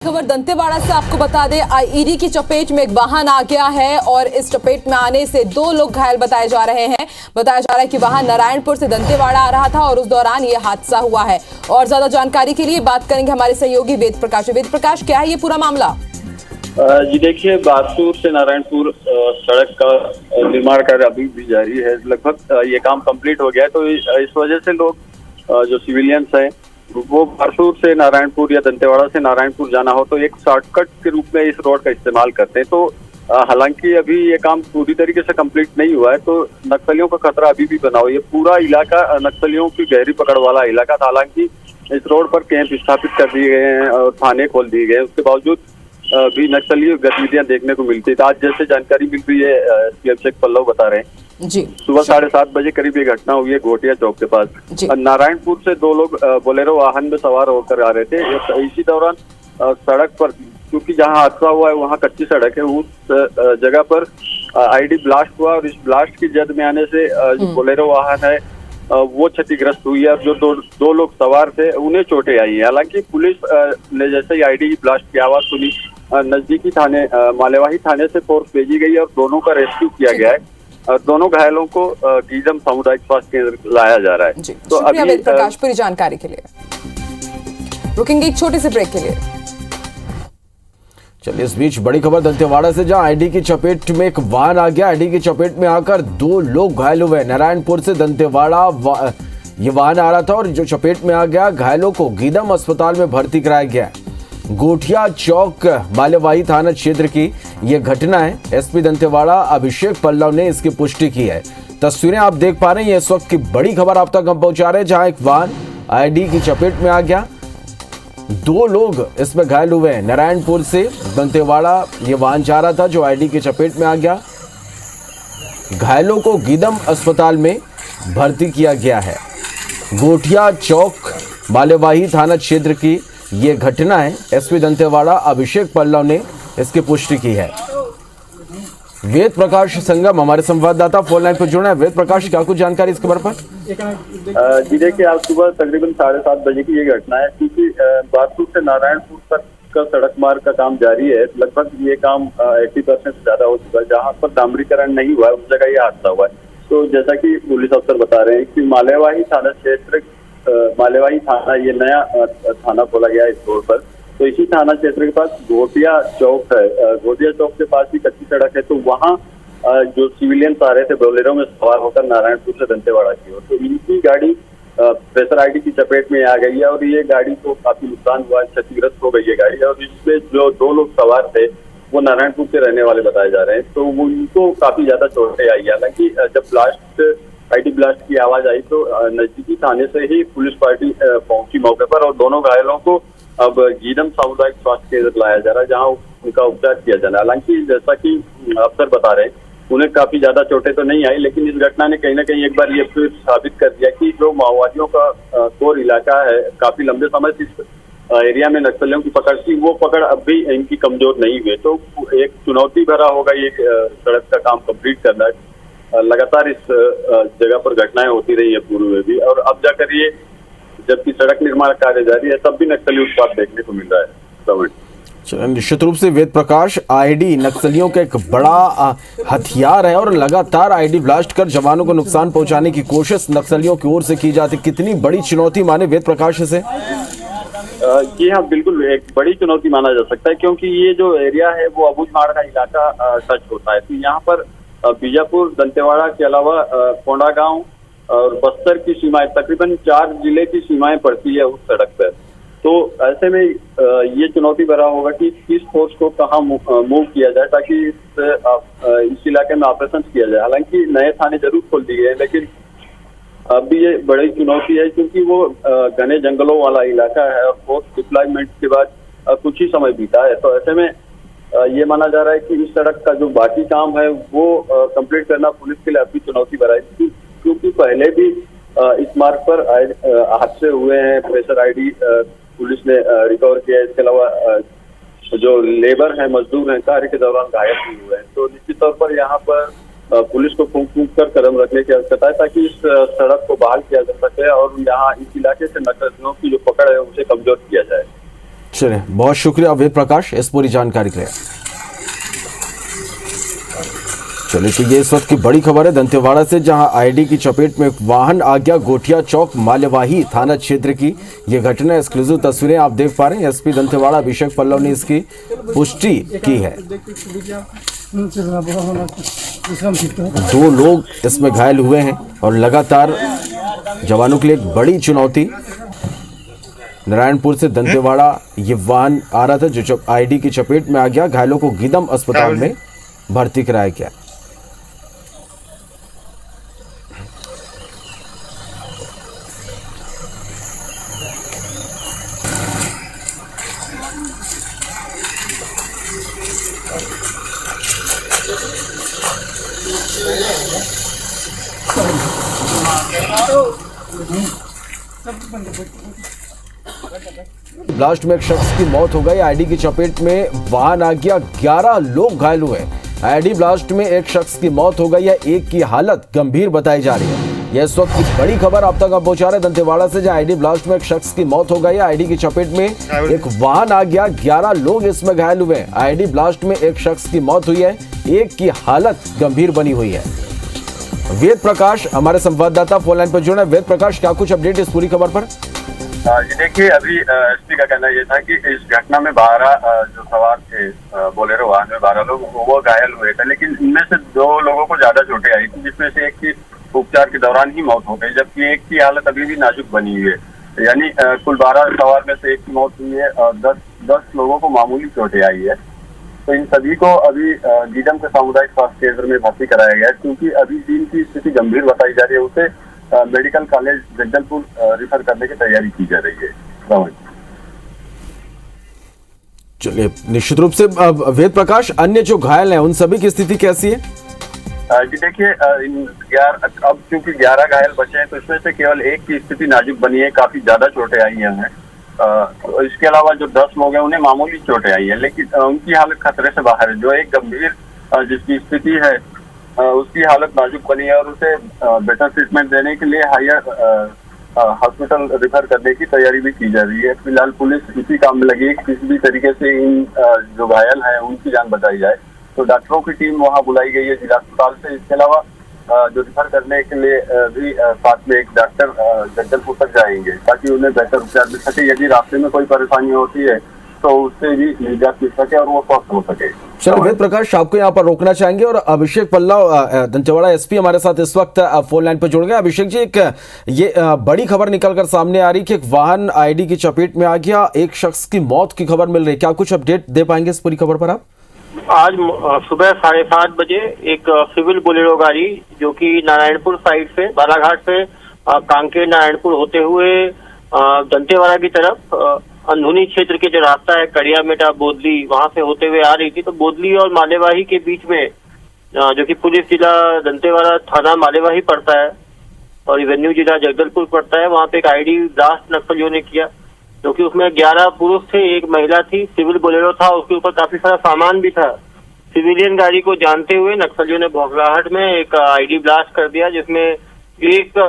खबर दंतेवाड़ा से आपको बता दें, आईईडी की चपेट में एक वाहन आ गया है और इस चपेट में आने से 2 लोग घायल बताए जा रहे हैं। बताया जा रहा है कि वाहन नारायणपुर से दंतेवाड़ा आ रहा था और उस दौरान ये हादसा हुआ है। और ज्यादा जानकारी के लिए बात करेंगे हमारे सहयोगी वेद प्रकाश। वेद प्रकाश, क्या है ये पूरा मामला? जी देखिए, बारसूर से नारायणपुर सड़क का निर्माण कार्य अभी भी जारी है। लगभग ये काम कंप्लीट हो गया है, तो इस वजह से लोग जो सिविलियंस हैं वो बारसूर से नारायणपुर या दंतेवाड़ा से नारायणपुर जाना हो तो एक शॉर्टकट के रूप में इस रोड का इस्तेमाल करते हैं। तो हालांकि अभी ये काम पूरी तरीके से कंप्लीट नहीं हुआ है, तो नक्सलियों का खतरा अभी भी बना हुआ है। ये पूरा इलाका नक्सलियों की गहरी पकड़ वाला इलाका था। हालांकि इस रोड पर कैंप स्थापित कर दिए गए हैं और थाने खोल दिए गए, उसके बावजूद भी नक्सली गतिविधियां देखने को मिलती है। आज जैसे जानकारी मिल रही है, एसपी अभिषेक पल्लव बता रहे हैं जी, सुबह 7:30 बजे करीब ये घटना हुई है घोटिया चौक के पास। नारायणपुर से 2 लोग बोलेरो वाहन में सवार होकर आ रहे थे। इसी दौरान सड़क पर, क्योंकि जहां हादसा हुआ है वहां कच्ची सड़क है, उस जगह पर आईडी ब्लास्ट हुआ और इस ब्लास्ट की जद में आने से जो बोलेरो वाहन है वो क्षतिग्रस्त हुई है। जो दो लोग सवार थे उन्हें चोटें आई है। हालांकि पुलिस ने जैसे ही आईडी ब्लास्ट की आवाज सुनी, नजदीकी थाने मालेवाही थाने से फोर्स भेजी गई और दोनों का रेस्क्यू किया गया है। दोनों घायलों को गीदम सामुदायिक स्वास्थ्य केंद्र लाया जा रहा है। तो शुक्रिया वेद प्रकाश पूरी जानकारी के लिए। रुकेंगे एक छोटे से ब्रेक के लिए। चलिए, इस बीच बड़ी खबर दंतेवाड़ा से, जहां आईडी की चपेट में एक वाहन आ गया। आईडी की चपेट में आकर 2 लोग घायल हुए। नारायणपुर से दंतेवाड़ा ये वाहन आ रहा था और जो चपेट में आ गया, घायलों को गीदम अस्पताल में भर्ती कराया गया। गोठिया चौक मालेवाही थाना क्षेत्र की यह घटना है। एसपी दंतेवाड़ा अभिषेक पल्लव ने इसकी पुष्टि की है। तस्वीरें आप देख पा रहे हैं, इस वक्त की बड़ी खबर आप तक हम पहुंचा रहे हैं, जहां एक वाहन आईडी की चपेट में आ गया, 2 लोग इसमें घायल हुए हैं। नारायणपुर से दंतेवाड़ा ये वाहन जा रहा था जो आईडी की चपेट में आ गया। घायलों को गीदम अस्पताल में भर्ती किया गया है। गोठिया चौक मालेवाही थाना क्षेत्र की ये घटना है। एसपी दंतेवाड़ा अभिषेक पल्लव ने इसकी पुष्टि की है। वेद प्रकाश संगम हमारे संवाददाता फोन लाइन पर जुड़े हैं। वेद प्रकाश, क्या कुछ जानकारी इस खबर पर? जी देखिए, आज सुबह तकरीबन 7:30 बजे की ये घटना है। क्योंकि बारसूर से नारायणपुर तक का सड़क मार्ग का काम जारी है। लगभग ये काम 80% से ज्यादा हो चुका है। जहाँ पर डामरीकरण नहीं हुआ है उस जगह ये हादसा हुआ है। तो जैसा कि पुलिस अफसर बता रहे हैं कि मालेवाही थाना क्षेत्र, मालेवाही थाना ये नया थाना खोला गया है इस रोड पर। तो इसी थाना क्षेत्र के पास घोटिया चौक है। घोटिया चौक के पास ही कच्ची सड़क है। तो वहाँ जो सिविलियंस आ रहे थे बोलेरो में सवार होकर नारायणपुर से दंतेवाड़ा की ओर, तो इनकी गाड़ी प्रेशर आईडी की चपेट में आ गई है और ये गाड़ी को काफी नुकसान हुआ है, क्षतिग्रस्त हो गई है गाड़ी। और इसमें जो 2 लोग सवार थे वो नारायणपुर के रहने वाले बताए जा रहे हैं। तो वो उनको काफी ज्यादा चोटें आई। हालांकि जब आईडी ब्लास्ट की आवाज आई तो नजदीकी थाने से ही पुलिस पार्टी पहुंची मौके पर और दोनों घायलों को अब गीदम सामुदायिक स्वास्थ्य केंद्र लाया जा रहा है, जहां उनका उपचार किया जा रहा है। हालांकि जैसा कि अफसर बता रहे हैं, उन्हें काफी ज्यादा चोटें तो नहीं आई, लेकिन इस घटना ने कहीं ना कहीं एक बार ये फिर साबित कर दिया कि जो माओवादियों का कोर इलाका है, काफी लंबे समय से इस एरिया में नक्सलियों की पकड़ थी, वो पकड़ अब भी इनकी कमजोर नहीं हुई। तो एक चुनौती भरा होगा ये सड़क का काम कंप्लीट करना। लगातार इस जगह पर घटनाएं होती रही है पूर्व में भी, और अब जाकर ये जबकि सड़क निर्माण कार्य जारी है तब भी नक्सली उत्पात देखने को मिल रहा है। निश्चित रूप से वेद प्रकाश, आईडी नक्सलियों का एक बड़ा हथियार है और लगातार आईडी ब्लास्ट कर जवानों को नुकसान पहुंचाने की कोशिश नक्सलियों की ओर से की जाती। कितनी बड़ी चुनौती माने वेद प्रकाश इसे? जी हाँ, बिल्कुल एक बड़ी चुनौती माना जा सकता है, क्योंकि ये जो एरिया है वो अबूझमाड़ का इलाका टच होता है। तो यहाँ पर बीजापुर, दंतेवाड़ा के अलावा कोंडागांव और बस्तर की सीमाएं, तकरीबन 4 जिले की सीमाएं पड़ती है उस सड़क पर। तो ऐसे में ये चुनौती भरा होगा कि किस फोर्स को कहाँ मूव किया जाए ताकि इस इलाके में ऑपरेशन किया जाए। हालांकि नए थाने जरूर खोल दिए गए, लेकिन अभी ये बड़ी चुनौती है क्योंकि वो घने जंगलों वाला इलाका है और फोर्स डिप्लॉयमेंट के बाद कुछ ही समय बीता है। तो ऐसे में ये माना जा रहा है कि इस सड़क का जो बाकी काम है वो कंप्लीट करना पुलिस के लिए अभी चुनौती भरा है, क्योंकि पहले भी इस मार्ग पर हादसे हुए हैं। प्रेशर आईडी पुलिस ने रिकवर किया है। इसके अलावा जो लेबर है, मजदूर हैं, कार्य के दौरान घायल भी हुए हैं। तो निश्चित तौर पर यहाँ पर पुलिस को फूंक फूंक कर कदम रखने की आवश्यकता है ताकि इस सड़क को बहाल किया जा सके और यहाँ इस इलाके से नक्सलियों की जो पकड़ है उसे कमजोर किया जाए। चलिए, बहुत शुक्रिया वेद प्रकाश इस पूरी जानकारी के लिए। चलिए, तो ये इस वक्त की बड़ी खबर है दंतेवाड़ा से, जहां आईडी की चपेट में एक वाहन आ गया। गोठिया चौक माल्यवाही थाना क्षेत्र की ये घटना, एक्सक्लूसिव तस्वीरें आप देख पा रहे हैं। एसपी दंतेवाड़ा अभिषेक पल्लव ने इसकी पुष्टि की है। 2 लोग इसमें घायल हुए हैं और लगातार जवानों के लिए एक बड़ी चुनौती। नारायणपुर से दंतेवाड़ा ये वाहन आ रहा था जो आईडी की चपेट में आ गया। घायलों को गीदम अस्पताल में भर्ती कराया गया। ब्लास्ट में एक शख्स की मौत हो गई। आईडी की चपेट में वाहन आ गया, 11 लोग घायल हुए। आईडी ब्लास्ट में एक शख्स की मौत हो गई है, एक की हालत गंभीर बताई जा रही है। यह इस वक्त की बड़ी खबर आप तक पहुंचा रहे हैं दंतेवाड़ा से, जहां आईडी ब्लास्ट में एक शख्स की मौत हो गई है। आईडी की चपेट में एक वाहन आ गया, 11 लोग इसमें घायल हुए। आईडी ब्लास्ट में एक शख्स की मौत हुई है, एक की हालत गंभीर बनी हुई है। वेद प्रकाश हमारे संवाददाता फोन लाइन पर जुड़े। वेद प्रकाश, क्या कुछ अपडेट इस पूरी खबर पर? जी देखिए, अभी एसपी का कहना यह था कि इस घटना में 12 जो सवार थे बोलेरो वाहन में 12 लोग वो घायल हुए थे, लेकिन इनमें से 2 लोगों को ज्यादा चोटें आई थी, जिसमें से एक की उपचार के दौरान ही मौत हो गई, जबकि एक की हालत अभी भी नाजुक बनी हुई है। यानी कुल 12 सवार में से एक की मौत हुई है और 10 लोगों को मामूली चोटें आई है। तो इन सभी को अभी गीदम के सामुदायिक स्वास्थ्य केंद्र में भर्ती कराया गया है, क्योंकि अभी जिनकी स्थिति गंभीर बताई जा रही है उसे मेडिकल कॉलेज जगदलपुर रिफर करने की तैयारी की जा रही है। चलिए, निश्चित रूप से वेद प्रकाश, अन्य जो घायल हैं उन सभी की स्थिति कैसी है? जी देखिए, अब क्योंकि 11 घायल बचे हैं तो इसमें से केवल एक की स्थिति नाजुक बनी है, काफी ज्यादा चोटें आई हैं उन्हें। इसके अलावा जो 10 लोग हैं उन्हें मामूली चोटें आई है, लेकिन उनकी हालत खतरे से बाहर है। जो एक गंभीर जिसकी स्थिति है उसकी हालत नाजुक बनी है और उसे बेटर ट्रीटमेंट देने के लिए हायर हॉस्पिटल रिफर करने की तैयारी भी की जा रही है। फिलहाल पुलिस इसी काम में लगी है कि किसी भी तरीके से इन जो घायल हैं उनकी जान बचाई जाए। तो डॉक्टरों की टीम वहां बुलाई गई है जिला अस्पताल से। इसके अलावा जो रिफर करने के लिए भी साथ में एक डॉक्टर जगदलपुर तक जाएंगे ताकि उन्हें बेहतर उपचार मिल सके। यदि रास्ते में कोई परेशानी होती है तो उससे भी निजात मिल सके और वो स्वस्थ हो सके। चलो वेद प्रकाश, आपको यहाँ पर रोकना चाहेंगे और अभिषेक पल्लव दंतेवाड़ा एसपी हमारे साथ इस वक्त फोन लाइन पर जुड़ गए। अभिषेक जी, एक ये बड़ी खबर निकलकर सामने आ रही कि एक वाहन आईडी की चपेट में आ गया, एक शख्स की मौत की खबर मिल रही है। क्या कुछ अपडेट दे पाएंगे इस पूरी खबर पर आप? आज सुबह 7:30 बजे एक सिविल बोलेरो गाड़ी जो कि नारायणपुर साइड से बालाघाट से कांकेर नारायणपुर होते हुए दंतेवाड़ा की तरफ अंधुनी क्षेत्र के जो रास्ता है कड़ियामेटा बोदली वहां से होते हुए आ रही थी। तो बोदली और मालेवाही के बीच में जो कि पुलिस जिला दंतेवाड़ा थाना मालेवाही पड़ता है और रेवेन्यू जिला जगदलपुर पड़ता है, वहां पे एक आईडी ब्लास्ट नक्सलियों ने किया, जो कि उसमें 11 पुरुष थे, एक महिला थी। सिविल बोलेरो था, उसके ऊपर काफी सारा सामान भी था। सिविलियन गाड़ी को जानते हुए नक्सलियों ने भौखलाहट में एक आईडी ब्लास्ट कर दिया, जिसमें एक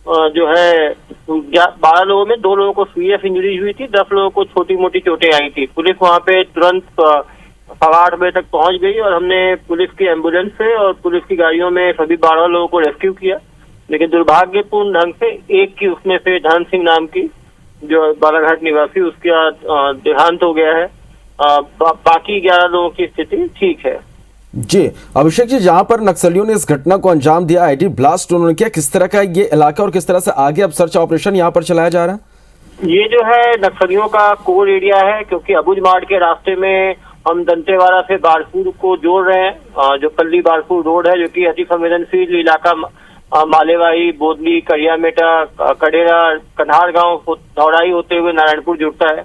जो है 12 लोगों में 2 लोगों को सीरियस इंजरी हुई थी, 10 लोगों को छोटी मोटी चोटें आई थी। पुलिस वहां पे तुरंत 8:15 बजे तक पहुंच गई और हमने पुलिस की एम्बुलेंस से और पुलिस की गाड़ियों में सभी 12 लोगों को रेस्क्यू किया। लेकिन दुर्भाग्यपूर्ण ढंग से एक की उसमें से धन सिंह नाम की जो बालाघाट निवासी उसका देहांत हो गया है। बाकी 11 लोगों की स्थिति ठीक है। जी अभिषेक जी, जहां पर नक्सलियों ने इस घटना को अंजाम दिया, आईडी ब्लास्ट उन्होंने किया, किस तरह का ये इलाका और किस तरह से आगे अब सर्च ऑपरेशन यहां पर चलाया जा रहा है? ये जो है नक्सलियों का कोर एरिया है, क्योंकि अबुझ मार्ग के रास्ते में हम दंतेवाड़ा से बारसूर को जोड़ रहे हैं। जो पल्ली बारसूर रोड है जो कि अति संवेदनशील इलाका मालेवाही, बोदली, कड़ियामेटा, कडेरा, कन्हार गांव दौड़ाई होते हुए नारायणपुर जुड़ता है,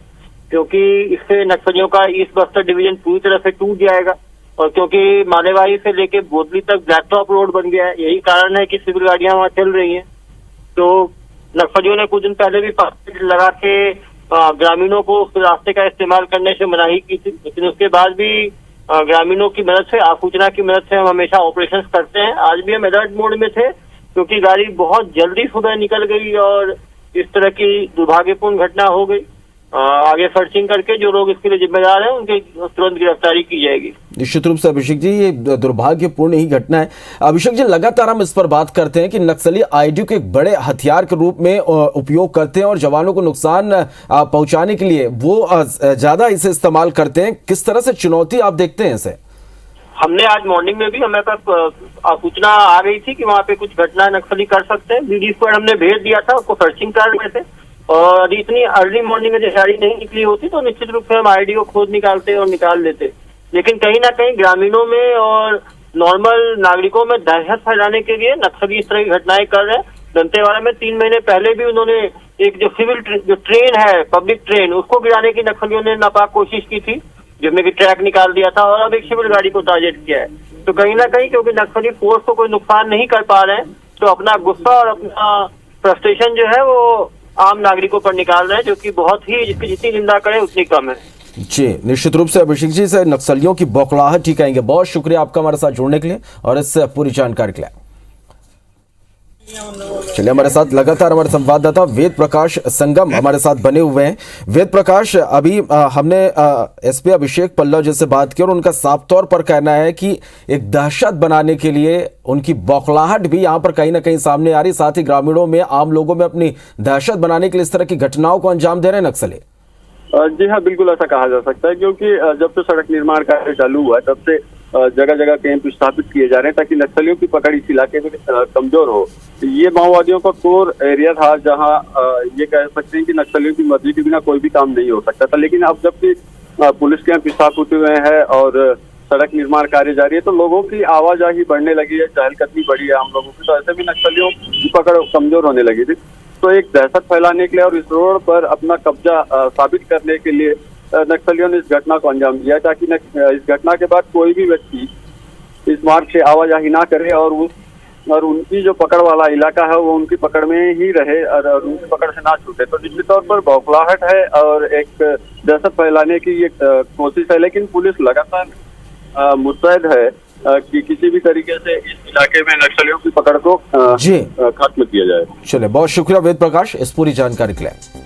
क्योंकि इससे नक्सलियों का ईस्ट बस्तर डिवीजन पूरी तरह से टूट जाएगा। और क्योंकि मालेवाही से लेके बोदली तक ब्लैक टॉप रोड बन गया है, यही कारण है कि सिविल गाड़ियां वहां चल रही हैं। तो नक्सलियों ने कुछ दिन पहले भी पार्टी लगा के ग्रामीणों को उस रास्ते का इस्तेमाल करने से मनाही की थी, लेकिन उसके बाद भी ग्रामीणों की मदद से, आसूचना की मदद से हम हमेशा ऑपरेशन करते हैं। आज भी हम अलर्ट मोड में थे क्योंकि गाड़ी बहुत जल्दी सुबह निकल गई और इस तरह की दुर्भाग्यपूर्ण घटना हो गई। आगे सर्चिंग करके जो लोग इसके लिए जिम्मेदार हैं उनकी तुरंत गिरफ्तारी की जाएगी। निश्चित रूप से अभिषेक जी, ये दुर्भाग्यपूर्ण ही घटना है। अभिषेक जी, लगातार हम इस पर बात करते हैं कि नक्सली आईडी को एक बड़े हथियार के रूप में उपयोग करते हैं और जवानों को नुकसान पहुंचाने के लिए वो ज्यादा इसे इस्तेमाल करते हैं। किस तरह से चुनौती आप देखते हैं इसे? हमने आज मॉर्निंग में भी हमें पास सूचना आ गई थी कि वहाँ पे कुछ घटना नक्सली कर सकते हैं। बीडी स्क्वाड हमने भेज दिया था, उसको सर्चिंग कर रहे थे और यदि इतनी अर्ली मॉर्निंग में गाड़ी नहीं निकली होती तो निश्चित रूप से हम आईडी को खोज निकालते और निकाल लेते। लेकिन कहीं ना कहीं ग्रामीणों में और नॉर्मल नागरिकों में दहशत फैलाने के लिए नक्सली इस तरह की घटनाएं कर रहे हैं। दंतेवाड़ा में 3 महीने पहले भी उन्होंने एक जो सिविल जो ट्रेन है, पब्लिक ट्रेन, उसको गिराने की नक्सलियों ने नापाक कोशिश की थी, जिसमें कि ट्रैक निकाल दिया था और अब एक सिविल गाड़ी को टारगेट किया है। तो कहीं ना कहीं क्योंकि नक्सली फोर्स को कोई नुकसान नहीं कर पा रहे हैं तो अपना गुस्सा और अपना फ्रस्ट्रेशन जो है वो आम नागरिकों पर निकाल रहे हैं, जो कि बहुत ही जिसकी जितनी निंदा करें उतनी कम है। जी, निश्चित रूप से अभिषेक जी से नक्सलियों की बौखलाहट ही कहेंगे। बहुत शुक्रिया आपका हमारे साथ जुड़ने के लिए और इस पूरी जानकारी के लिए। चलिए, हमारे साथ लगातार हमारे संवाददाता वेद प्रकाश संगम हमारे साथ बने हुए हैं। वेद प्रकाश, अभी हमने एसपी अभिषेक पल्लव जी से बात की और उनका साफ तौर पर कहना है कि एक दहशत बनाने के लिए उनकी बौखलाहट भी यहाँ पर कहीं ना कहीं सामने आ रही, साथ ही ग्रामीणों में, आम लोगों में अपनी दहशत बनाने के लिए इस तरह की घटनाओं को अंजाम दे रहे हैं नक्सली। जी हाँ, बिल्कुल ऐसा कहा जा सकता है, क्योंकि जब से सड़क निर्माण कार्य चालू हुआ है तब से जगह जगह कैंप स्थापित किए जा रहे हैं ताकि नक्सलियों की पकड़ इस इलाके में कमजोर हो। ये माओवादियों का कोर एरिया था जहां ये कह सकते हैं कि नक्सलियों की मर्जी के बिना कोई भी काम नहीं हो सकता था। लेकिन अब जबकि पुलिस कैंप स्थापित हुए हैं और सड़क निर्माण कार्य जारी है तो लोगों की आवाजाही बढ़ने लगी है, चहलकदमी बढ़ी है आम लोगों की, तो ऐसे भी नक्सलियों की पकड़ कमजोर होने लगी थी। तो एक दहशत फैलाने के लिए और इस रोड पर अपना कब्जा साबित करने के लिए नक्सलियों ने इस घटना को अंजाम दिया ताकि इस घटना के बाद कोई भी व्यक्ति इस मार्ग से आवाजाही ना करे और उनकी जो पकड़ वाला इलाका है वो उनकी पकड़ में ही रहे और उनकी पकड़ से ना छूटे। तो निश्चित तौर पर बौखलाहट है और एक दहशत फैलाने की ये कोशिश है, लेकिन पुलिस लगातार मुस्तैद है कि किसी भी तरीके से इस इलाके में नक्सलियों की पकड़ को खत्म किया जाए। चलिए, बहुत शुक्रिया वेद प्रकाश इस पूरी जानकारी के लिए।